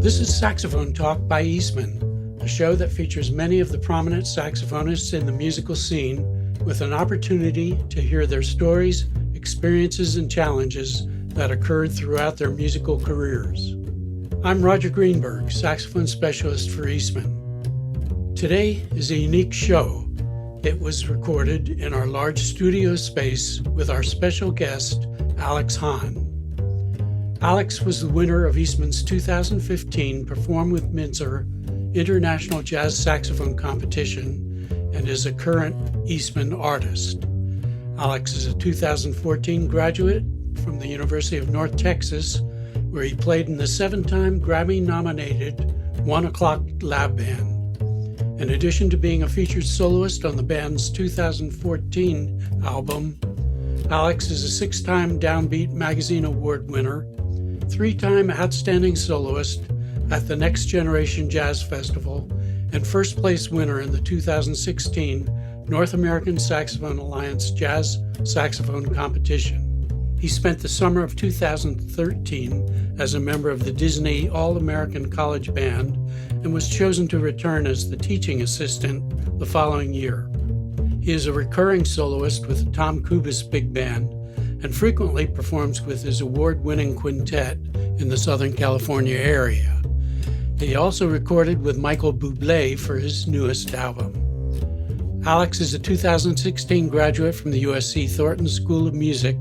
This is Saxophone Talk by Eastman, a show that features many of the prominent saxophonists in the musical scene with an opportunity to hear their stories, experiences, and challenges that occurred throughout their musical careers. I'm Roger Greenberg, saxophone specialist for Eastman. Today is a unique show. It was recorded in our large studio space with our special guest, Alex Hahn. Alex was the winner of Eastman's 2015 Perform with Mintzer International Jazz Saxophone Competition and is a current Eastman Artist. Alex is a 2014 graduate from the University of North Texas, where he played in the 7-time Grammy-nominated 1 O'Clock Lab Band. In addition to being a featured soloist on the band's 2014 album, Alex is a 6-time Downbeat Magazine Award winner, 3-time Outstanding Soloist at the Next Generation Jazz Festival, and first place winner in the 2016 North American Saxophone Alliance Jazz Saxophone Competition. He spent the summer of 2013 as a member of the Disney All-American College Band and was chosen to return as the teaching assistant the following year. He is a recurring soloist with the Tom Kubis Big Band and frequently performs with his award-winning quintet in the Southern California area. He also recorded with Michael Buble for his newest album. Alex is a 2016 graduate from the USC Thornton School of Music,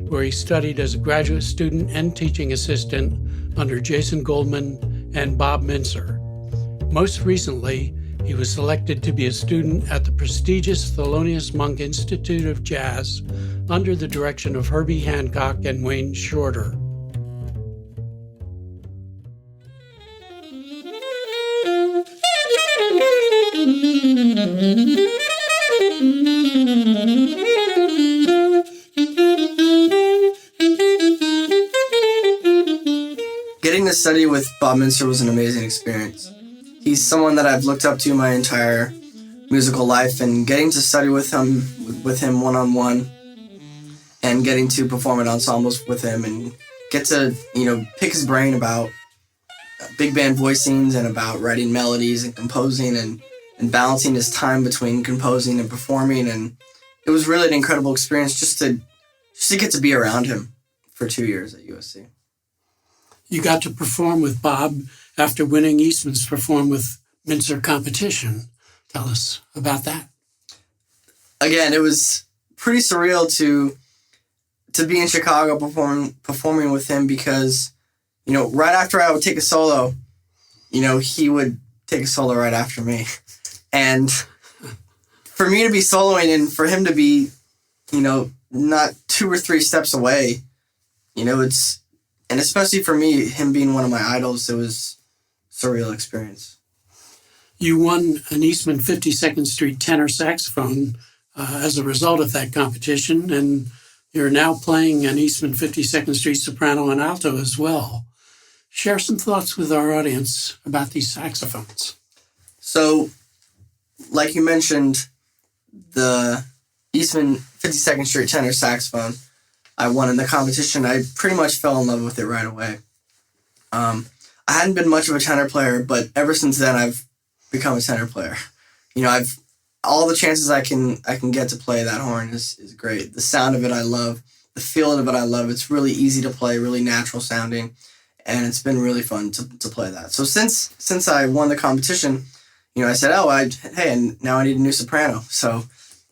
where he studied as a graduate student and teaching assistant under Jason Goldman and Bob Mintzer. Most recently, he was selected to be a student at the prestigious Thelonius Monk Institute of Jazz under the direction of Herbie, Hancock, and Wayne Shorter. Getting to study with Bob Mintzer was an amazing experience. He's someone that I've looked up to my entire musical life, and getting to study with him one-on-one and getting to perform at ensembles with him and get to, pick his brain about big band voicings and about writing melodies and composing and balancing his time between composing and performing. And it was really an incredible experience just to get to be around him for 2 years at USC. You got to perform with Bob after winning Eastman's Perform with Mintzer competition. Tell us about that. Again, it was pretty surreal to be in Chicago performing with him because, right after I would take a solo, he would take a solo right after me. And for me to be soloing and for him to be, not 2 or 3 steps away, and especially for me, him being one of my idols, it was a surreal experience. You won an Eastman 52nd Street tenor saxophone as a result of that competition, and you're now playing an Eastman 52nd Street soprano and alto as well. Share some thoughts with our audience about these saxophones. So, like you mentioned, the Eastman 52nd Street tenor saxophone I won in the competition. I pretty much fell in love with it right away. I hadn't been much of a tenor player, but ever since then I've become a tenor player. I've all the chances I can get to play that horn is great. The sound of it I love. The feel of it I love. It's really easy to play, really natural sounding, and it's been really fun to play that. So since I won the competition, I said, and now I need a new soprano. So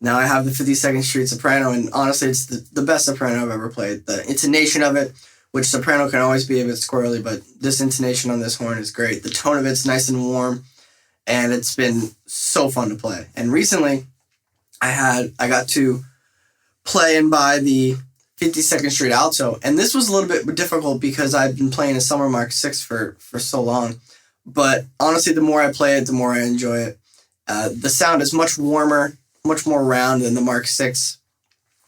now I have the 52nd Street soprano, and honestly, it's the best soprano I've ever played. The intonation of it, which soprano can always be a bit squirrely, but this intonation on this horn is great. The tone of it's nice and warm, and it's been so fun to play. And recently, I got to play and buy the 52nd Street alto, and this was a little bit difficult because I've been playing a Summer Mark 6 for so long. But honestly, the more I play it, the more I enjoy it. The sound is much warmer, much more round than the Mark 6.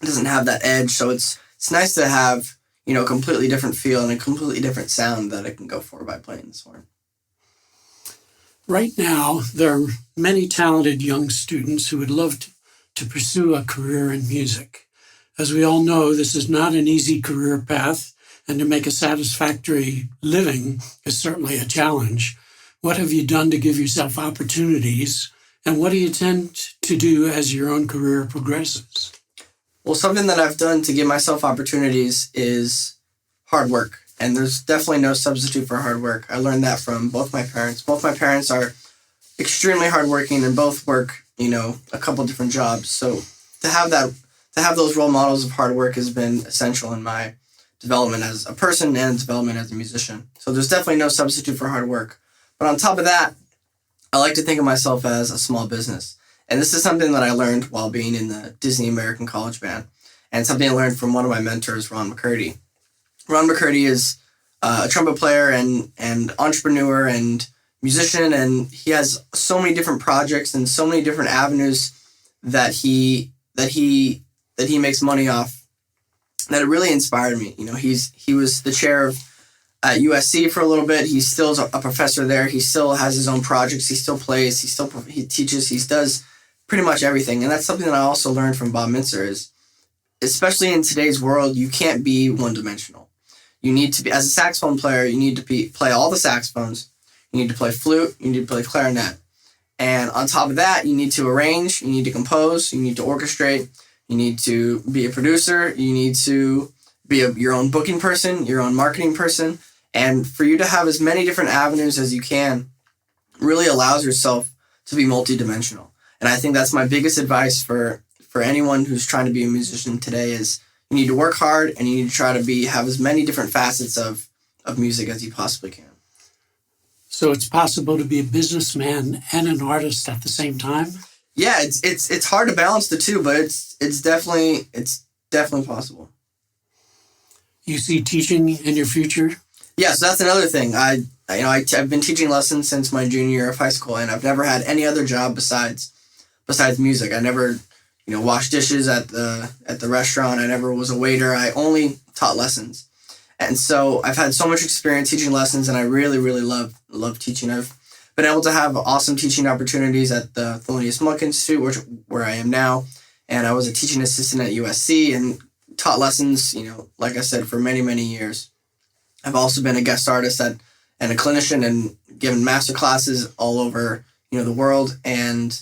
It doesn't have that edge, so it's nice to have, a completely different feel and a completely different sound that I can go for by playing this horn. Right now, there are many talented young students who would love to pursue a career in music. As we all know, this is not an easy career path, and to make a satisfactory living is certainly a challenge. What have you done to give yourself opportunities, and what do you tend to do as your own career progresses? Well, something that I've done to give myself opportunities is hard work. And there's definitely no substitute for hard work. I learned that from both my parents. Both my parents are extremely hardworking and both work, a couple different jobs. So to have those role models of hard work has been essential in my development as a person and development as a musician. So there's definitely no substitute for hard work. But on top of that, I like to think of myself as a small business. And this is something that I learned while being in the Disney American College Band, and something I learned from one of my mentors, Ron McCurdy. Ron McCurdy is a trumpet player and entrepreneur and musician, and he has so many different projects and so many different avenues that he makes money off, that it really inspired me. He was the chair at USC for a little bit. He's still a professor there. He still has his own projects. He still plays. He teaches. He does pretty much everything. And that's something that I also learned from Bob Mintzer is, especially in today's world, you can't be one-dimensional. You need to be, as a saxophone player, you need to play all the saxophones. You need to play flute. You need to play clarinet. And on top of that, you need to arrange. You need to compose. You need to orchestrate. You need to be a producer. You need to be your own booking person, your own marketing person. And for you to have as many different avenues as you can really allows yourself to be multidimensional. And I think that's my biggest advice for anyone who's trying to be a musician today is you need to work hard and you need to try to have as many different facets of music as you possibly can. So it's possible to be a businessman and an artist at the same time? Yeah, it's hard to balance the two, but it's definitely possible. You see teaching in your future? Yeah, so that's another thing. I've been teaching lessons since my junior year of high school, and I've never had any other job besides music. I never, washed dishes at the restaurant. I never was a waiter. I only taught lessons. And so I've had so much experience teaching lessons, and I really, really love teaching. I've been able to have awesome teaching opportunities at the Thelonius Monk Institute, where I am now. And I was a teaching assistant at USC and taught lessons, like I said, for many, many years. I've also been a guest artist and a clinician and given master classes all over, the world. And,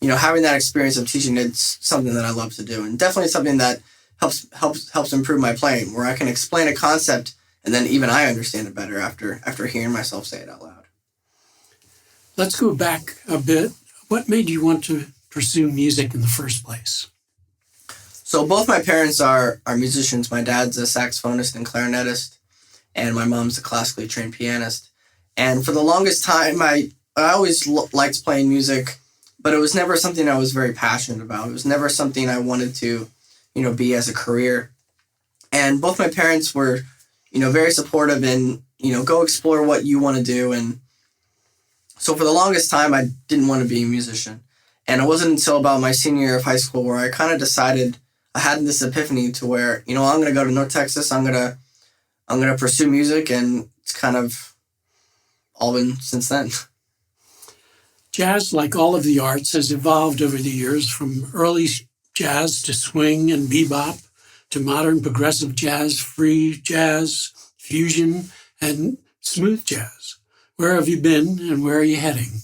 having that experience of teaching, it's something that I love to do, and definitely something that helps improve my playing, where I can explain a concept and then even I understand it better after hearing myself say it out loud. Let's go back a bit. What made you want to pursue music in the first place? So both my parents are musicians. My dad's a saxophonist and clarinetist, and my mom's a classically trained pianist. And for the longest time, I always liked playing music, but it was never something I was very passionate about. It was never something I wanted to, be as a career. And both my parents were, very supportive in, go explore what you want to do. And so for the longest time, I didn't want to be a musician. And it wasn't until about my senior year of high school where I kind of decided, I had this epiphany to where, I'm going to go to North Texas. I'm going to pursue music, and it's kind of all been since then. Jazz, like all of the arts, has evolved over the years from early jazz to swing and bebop to modern progressive jazz, free jazz, fusion, and smooth jazz. Where have you been and where are you heading?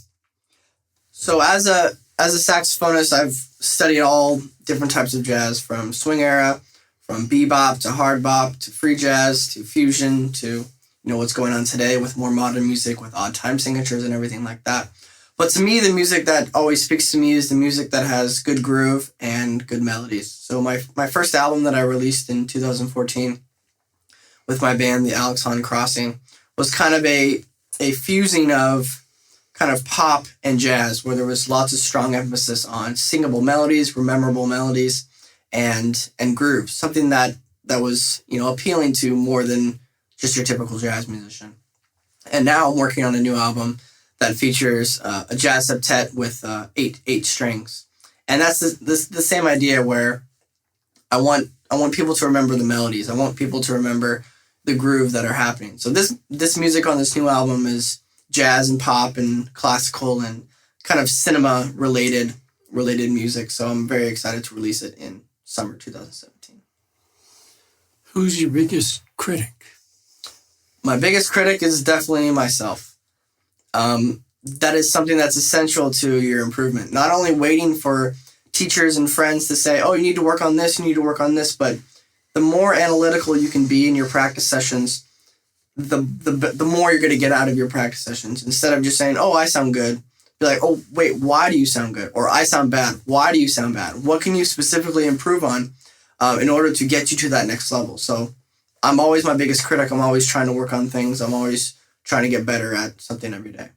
So as a saxophonist, I've studied all different types of jazz, from swing era, from bebop to hard bop to free jazz to fusion to what's going on today with more modern music with odd time signatures and everything like that. But to me, the music that always speaks to me is the music that has good groove and good melodies. So my first album that I released in 2014 with my band, the Alex Hahn Crossing, was kind of a fusing of kind of pop and jazz, where there was lots of strong emphasis on singable melodies, rememberable melodies, and grooves, something that was appealing to more than just your typical jazz musician. And now I'm working on a new album that features a jazz septet with eight strings, and that's the same idea, where I want people to remember the melodies. I want people to remember the groove that are happening. So this music on this new album is jazz and pop and classical and kind of cinema related music. So I'm very excited to release it in summer 2017. Who's your biggest critic? My biggest critic is definitely myself. That is something that's essential to your improvement. Not only waiting for teachers and friends to say, oh, you need to work on this, you need to work on this, but the more analytical you can be in your practice sessions, the more you're going to get out of your practice sessions. Instead of just saying, oh, I sound good, be like, oh, wait, why do you sound good? Or I sound bad. Why do you sound bad? What can you specifically improve on in order to get you to that next level? So I'm always my biggest critic. I'm always trying to work on things. I'm always trying to get better at something every day.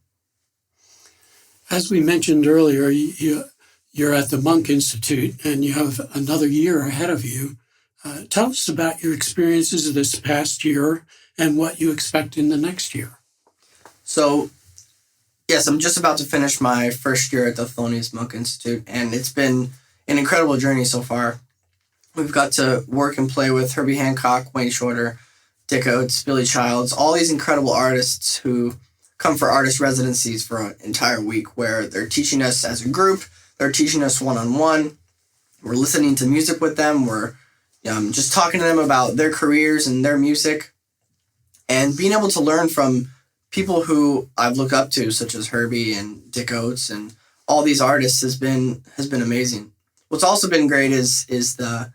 As we mentioned earlier, you're at the Monk Institute and you have another year ahead of you. Tell us about your experiences this past year and what you expect in the next year. So, yes, I'm just about to finish my first year at the Thelonius Monk Institute, and it's been an incredible journey so far. We've got to work and play with Herbie Hancock, Wayne Shorter, Dick Oates, Billy Childs, all these incredible artists who come for artist residencies for an entire week where they're teaching us as a group, they're teaching us one-on-one, we're listening to music with them, we're just talking to them about their careers and their music, and being able to learn from people who I've looked up to, such as Herbie and Dick Oates and all these artists has been amazing. What's also been great is the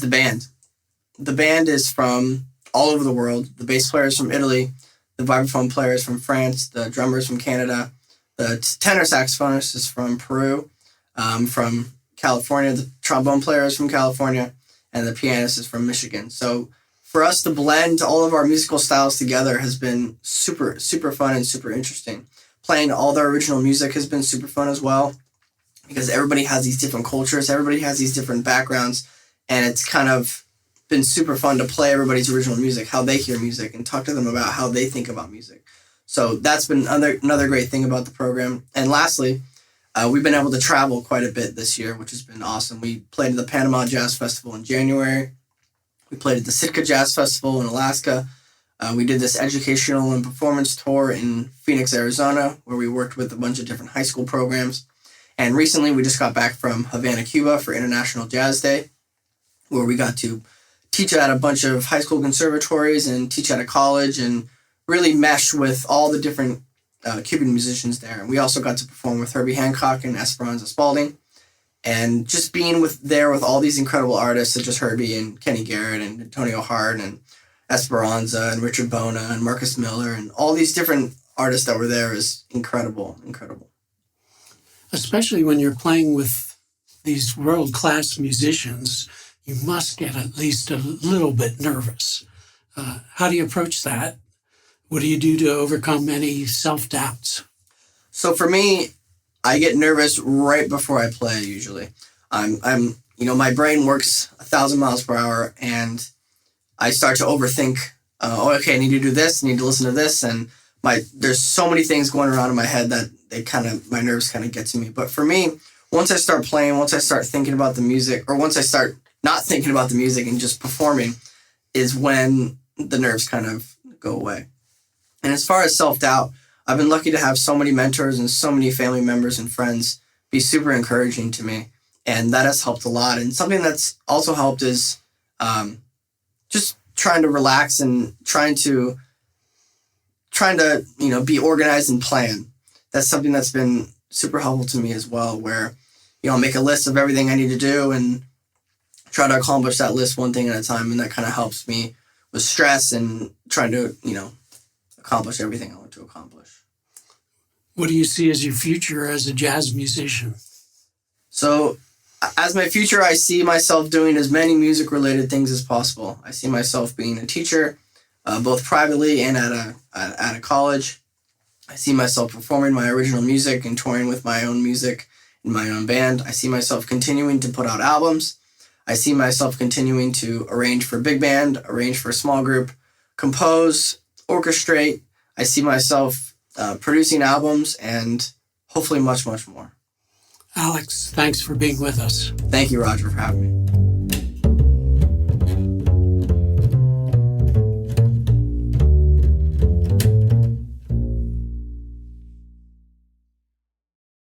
band. The band is from all over the world. The bass player is from Italy, the vibraphone player is from France, the drummer is from Canada, the tenor saxophonist is from Peru, from California, the trombone player is from California, and the pianist is from Michigan. So for us to blend all of our musical styles together has been super, super fun and super interesting. Playing all their original music has been super fun as well, because everybody has these different cultures, everybody has these different backgrounds, and it's kind of been super fun to play everybody's original music, how they hear music, and talk to them about how they think about music. So that's been another great thing about the program. And lastly, we've been able to travel quite a bit this year, which has been awesome. We played at the Panama Jazz Festival in January. We played at the Sitka Jazz Festival in Alaska. We did this educational and performance tour in Phoenix, Arizona, where we worked with a bunch of different high school programs. And recently, we just got back from Havana, Cuba for International Jazz Day, where we got to teach at a bunch of high school conservatories and teach at a college and really mesh with all the different Cuban musicians there. And we also got to perform with Herbie Hancock and Esperanza Spalding. And just being there with all these incredible artists such as Herbie and Kenny Garrett and Antonio Hart and Esperanza and Richard Bona and Marcus Miller and all these different artists that were there is incredible. Especially when you're playing with these world-class musicians, you must get at least a little bit nervous. How do you approach that? What do you do to overcome any self-doubts? So for me, I get nervous right before I play usually. My brain works 1,000 miles per hour and I start to overthink. I need to do this, I need to listen to this, and there's so many things going around in my head that my nerves kind of get to me. But for me, once I start playing, once I start thinking about the music, or once I start not thinking about the music and just performing, is when the nerves kind of go away. And as far as self-doubt, I've been lucky to have so many mentors and so many family members and friends be super encouraging to me. And that has helped a lot. And something that's also helped is just trying to relax and trying to be organized and plan. That's something that's been super helpful to me as well, where, I'll make a list of everything I need to do and try to accomplish that list one thing at a time. And that kind of helps me with stress and trying to, accomplish everything I want to accomplish. What do you see as your future as a jazz musician? So as my future, I see myself doing as many music-related things as possible. I see myself being a teacher, both privately and at a college. I see myself performing my original music and touring with my own music in my own band. I see myself continuing to put out albums. I see myself continuing to arrange for big band, arrange for a small group, compose, orchestrate. I see myself producing albums and hopefully much, much more. Alex, thanks for being with us. Thank you, Roger, for having me.